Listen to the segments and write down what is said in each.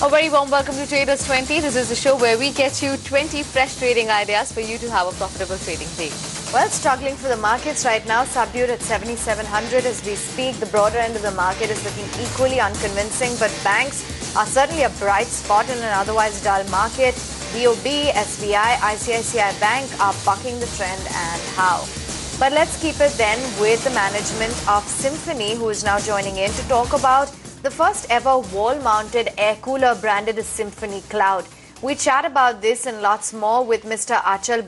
A very warm welcome to Traders 20. This is the show where we get you 20 fresh trading ideas for you to have a profitable trading day. Well, struggling for the markets right now, subdued at 7,700 as we speak. The broader end of the market is looking equally unconvincing, but banks are certainly a bright spot in an otherwise dull market. BOB, SBI, ICICI Bank are bucking the trend, and how? But let's keep it then with the management of Symphony, who is now joining in to talk about the first ever wall-mounted air cooler branded as Symphony Cloud. We chat about this and lots more with Mr. Achal,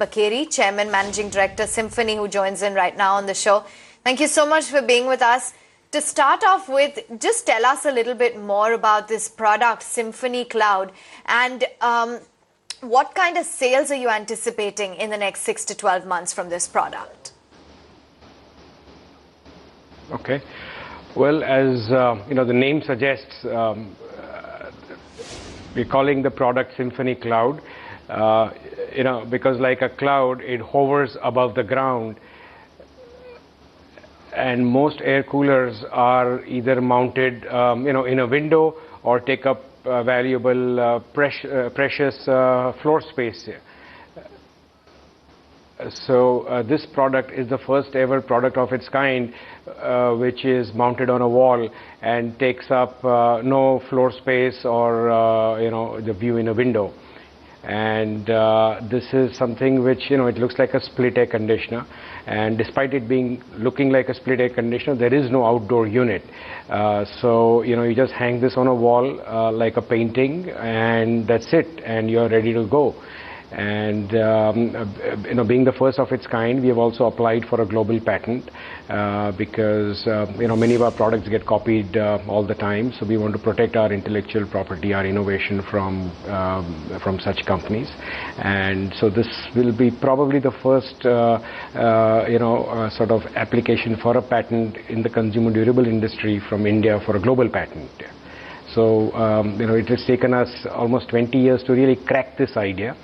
Chairman, Managing Director, Symphony, who joins in right now on the show. Thank you so much for being with us. To start off with, just tell us a little bit more about this product, Symphony Cloud, and what kind of sales are you anticipating in the next 6 to 12 months from this product? Okay. Well, as the name suggests, we're calling the product Symphony Cloud, because like a cloud, it hovers above the ground, and most air coolers are either mounted, in a window or take up valuable, precious floor space. So this product is the first ever product of its kind, which is mounted on a wall and takes up no floor space or the view in a window. And this is something which it looks like a split air conditioner, and despite it looking like a split air conditioner, there is no outdoor unit. So you just hang this on a wall like a painting, and that's it, and you're ready to go. And being the first of its kind, we have also applied for a global patent because many of our products get copied all the time. So we want to protect our intellectual property, our innovation from such companies. And so this will be probably the first sort of application for a patent in the consumer durable industry from India for a global patent. So it has taken us almost 20 years to really crack this idea.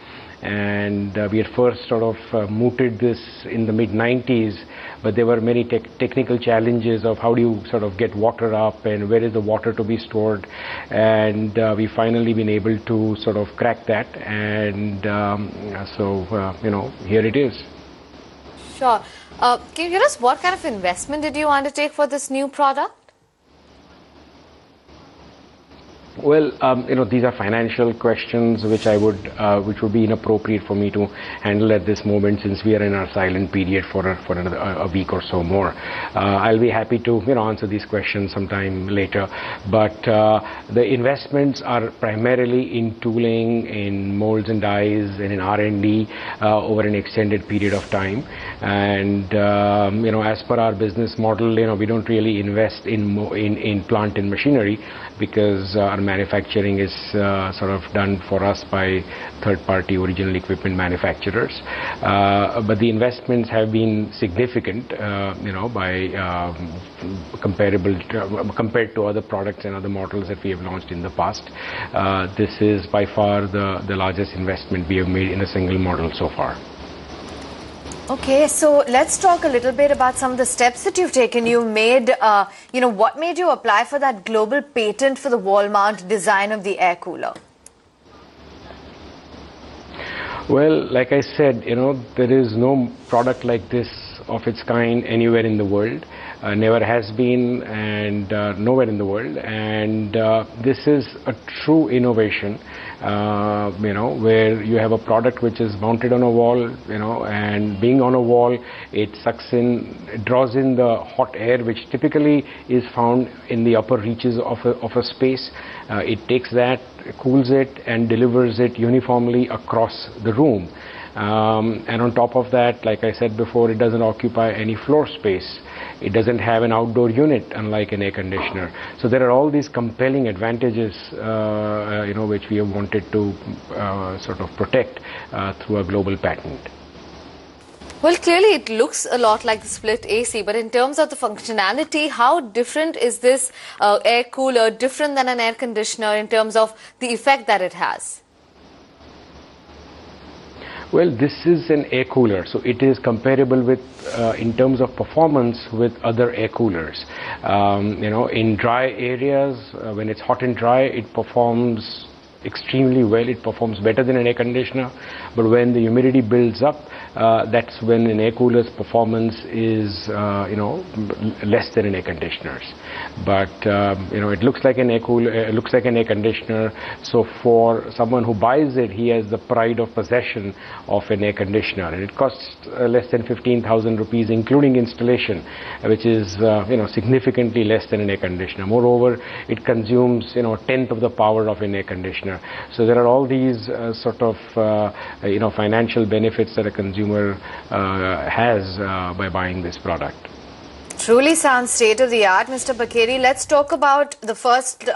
And we had first sort of mooted this in the mid-90s, but there were many technical challenges of how do you sort of get water up and where is the water to be stored, and we finally been able to sort of crack that, and here it is. Sure. Can you tell us what kind of investment did you undertake for this new product? Well, these are financial questions which which would be inappropriate for me to handle at this moment, since we are in our silent period for a week or so more. I'll be happy to answer these questions sometime later. But the investments are primarily in tooling, in molds and dies, and in R&D over an extended period of time. And as per our business model, we don't really invest in plant and machinery, because our manufacturing is sort of done for us by third-party original equipment manufacturers. But the investments have been significant, by compared to other products and other models that we have launched in the past. This is by far the largest investment we have made in a single model so far. Okay, so let's talk a little bit about some of the steps that you've taken. You made, what made you apply for that global patent for the wall mount design of the air cooler? Well, like I said, there is no product like this of its kind anywhere in the world. Never has been, and nowhere in the world. And this is a true innovation, where you have a product which is mounted on a wall, and being on a wall, it sucks in, it draws in the hot air, which typically is found in the upper reaches of a space. It takes that, cools it, and delivers it uniformly across the room. And on top of that, like I said before, it doesn't occupy any floor space. It doesn't have an outdoor unit, unlike an air conditioner. So there are all these compelling advantages, which we have wanted to sort of protect through a global patent. Well, clearly it looks a lot like the split AC, but in terms of the functionality, how different is this air cooler, different than an air conditioner in terms of the effect that it has? Well, this is an air cooler, so it is comparable with, in terms of performance, with other air coolers. In dry areas, when it's hot and dry, it performs extremely well. It performs better than an air conditioner, but when the humidity builds up, that's when an air cooler's performance is less than an air conditioner's. But it looks like an air cooler, looks like an air conditioner. So for someone who buys it, he has the pride of possession of an air conditioner, and it costs less than 15,000 rupees, including installation, which is significantly less than an air conditioner. Moreover, it consumes a tenth of the power of an air conditioner. So there are all these sort of financial benefits that a consumer has by buying this product. Truly sounds state-of-the-art, Mr. Bakeri. Let's talk about the first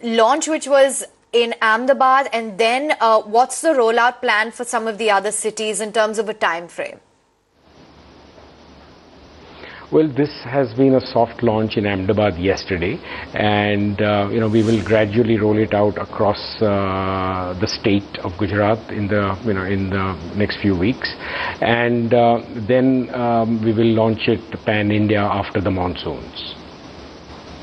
launch, which was in Ahmedabad, and then what's the rollout plan for some of the other cities in terms of a time frame? Well, this has been a soft launch in Ahmedabad yesterday, and we will gradually roll it out across the state of Gujarat in the next few weeks, and then we will launch it pan-India after the monsoons.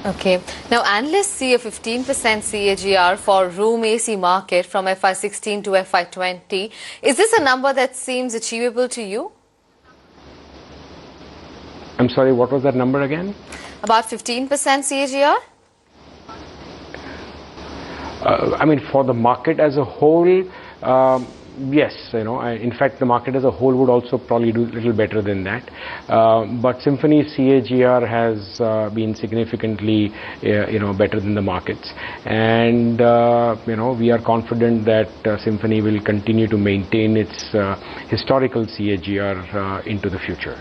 Okay. Now, analysts see a 15% CAGR for room AC market from FY16 to FY20. Is this a number that seems achievable to you? I'm sorry, what was that number again? About 15% CAGR? For the market as a whole, yes. In fact, the market as a whole would also probably do a little better than that. But Symphony's CAGR has been significantly, better than the markets. And, we are confident that Symphony will continue to maintain its historical CAGR into the future.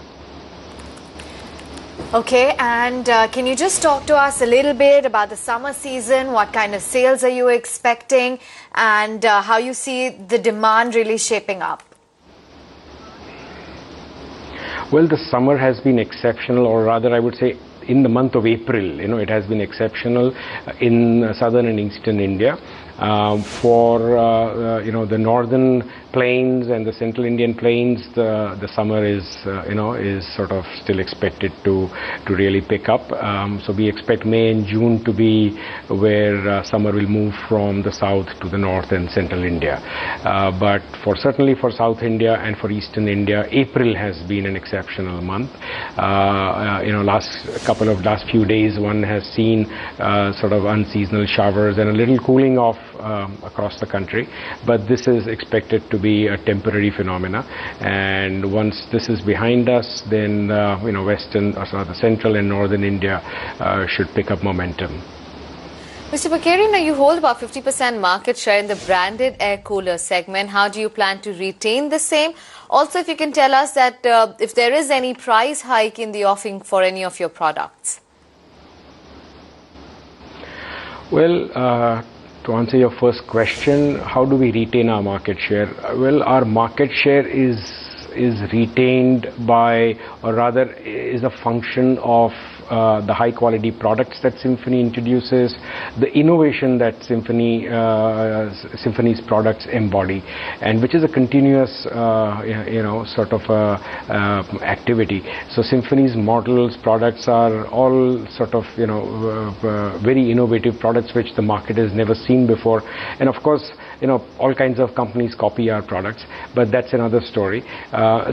Okay, and can you just talk to us a little bit about the summer season? What kind of sales are you expecting, and how you see the demand really shaping up? Well, the summer has been exceptional, or rather I would say in the month of April, it has been exceptional in southern and eastern India. For the northern plains and the central Indian plains, the summer is sort of still expected to really pick up. So we expect May and June to be where summer will move from the south to the north and central India. But certainly for South India and for Eastern India, April has been an exceptional month. Last few days one has seen sort of unseasonal showers and a little cooling off across the country, but this is expected to be a temporary phenomena, and once this is behind us, then the central and northern India should pick up momentum. Mr. Bakeri, now you hold about 50% market share in the branded air cooler segment. How do you plan to retain the same? Also, if you can tell us that if there is any price hike in the offering for any of your products. Well, to answer your first question, how do we retain our market share? Well, our market share is retained by, or rather is a function of the high quality products that Symphony introduces, the innovation that Symphony's products embody, and which is a continuous sort of activity. So Symphony's models, products are all sort of very innovative products which the market has never seen before, and of course all kinds of companies copy our products, but that's another story.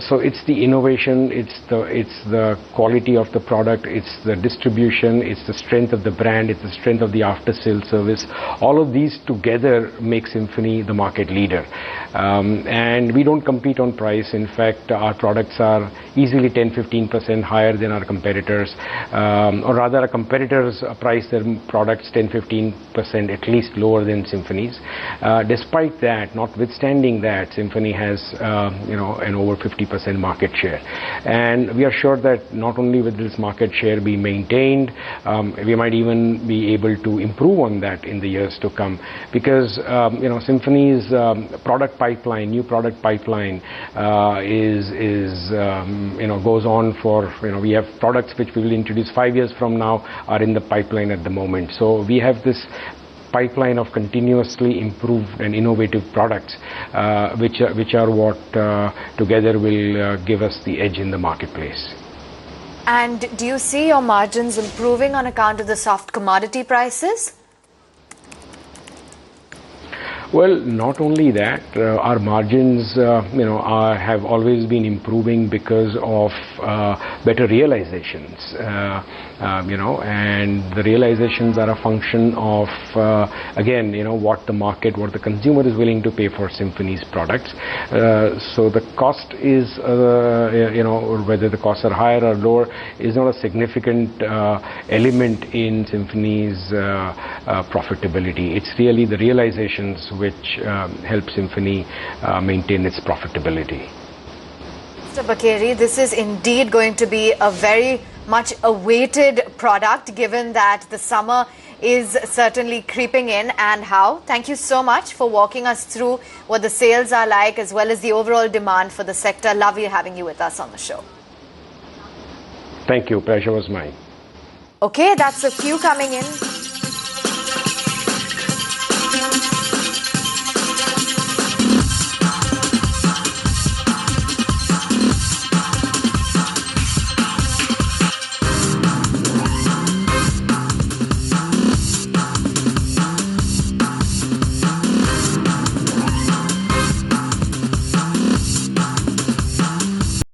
So it's the innovation, it's the quality of the product, it's the distribution, it's the strength of the brand, it's the strength of the after-sales service. All of these together make Symphony the market leader. And we don't compete on price. In fact, our products are easily 10-15% higher than our competitors, or rather our competitors price their products 10-15% at least lower than Symphony's. Despite that, notwithstanding that, Symphony has an over 50% market share, and we are sure that not only will this market share be maintained, we might even be able to improve on that in the years to come, because Symphony's new product pipeline goes on for, we have products which we will introduce 5 years from now are in the pipeline at the moment. So we have this pipeline of continuously improved and innovative products, which are what together will give us the edge in the marketplace. And do you see your margins improving on account of the soft commodity prices? Well, not only that, our margins, have always been improving because of better realizations. And the realizations are a function of, again, what the market, what the consumer is willing to pay for Symphony's products. So the cost is, whether the costs are higher or lower, is not a significant element in Symphony's profitability. It's really the realizations which help Symphony maintain its profitability. Mr. Bakeri, this is indeed going to be a very much awaited product, given that the summer is certainly creeping in. And how? Thank you so much for walking us through what the sales are like, as well as the overall demand for the sector. Lovely having you with us on the show. Thank you. Pleasure was mine. Okay, that's a few coming in.